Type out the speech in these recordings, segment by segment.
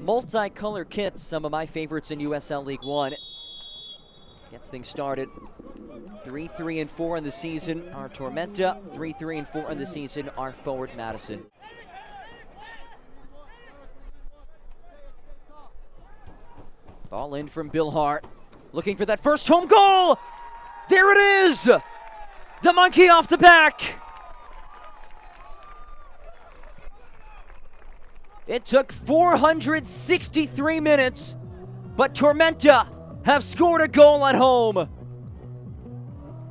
multicolor kits, some of my favorites in USL League One. Gets things started. 3-3-4 in the season are Tormenta. 3-3-4 in the season are Forward Madison. Ball in from Bill Hart. Looking for that first home goal. There it is! The monkey off the back. It took 463 minutes, but Tormenta have scored a goal at home.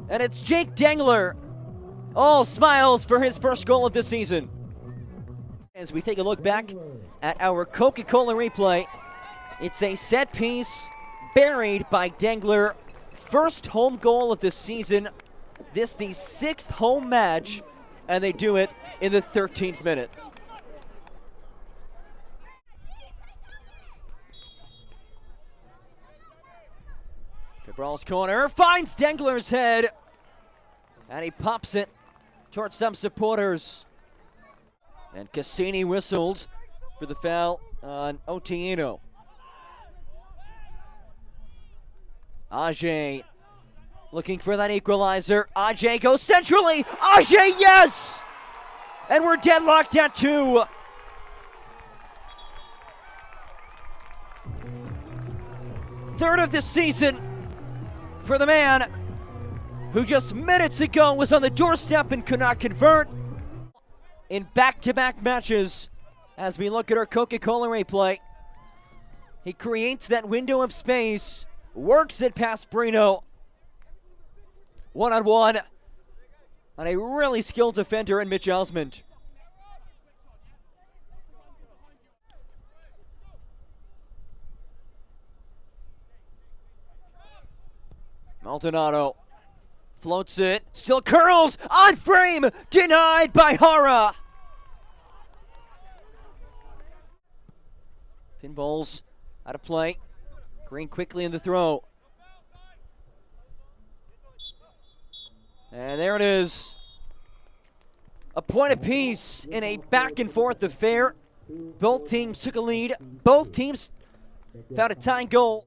And it's Jake Dengler, all smiles for his first goal of the season. As we take a look back at our Coca-Cola replay, it's a set piece buried by Dengler. First home goal of the season. This the 6th home match, and they do it in the 13th minute. Cabral's corner finds Dengler's head, and he pops it towards some supporters. And Cassini whistled for the foul on Otieno. Adjei looking for that equalizer. Adjei goes centrally. Adjei, yes! And we're deadlocked at 2. Third of the season for the man who just minutes ago was on the doorstep and could not convert in back-to-back matches. As we look at our Coca-Cola replay, he creates that window of space, works it past Brino. One-on-one on a really skilled defender in Mitch Osmond. Maldonado floats it, still curls, on frame, denied by Hara. Pinballs out of play. Green quickly in the throw. And there it is. A point apiece in a back and forth affair. Both teams took a lead. Both teams found a tying goal.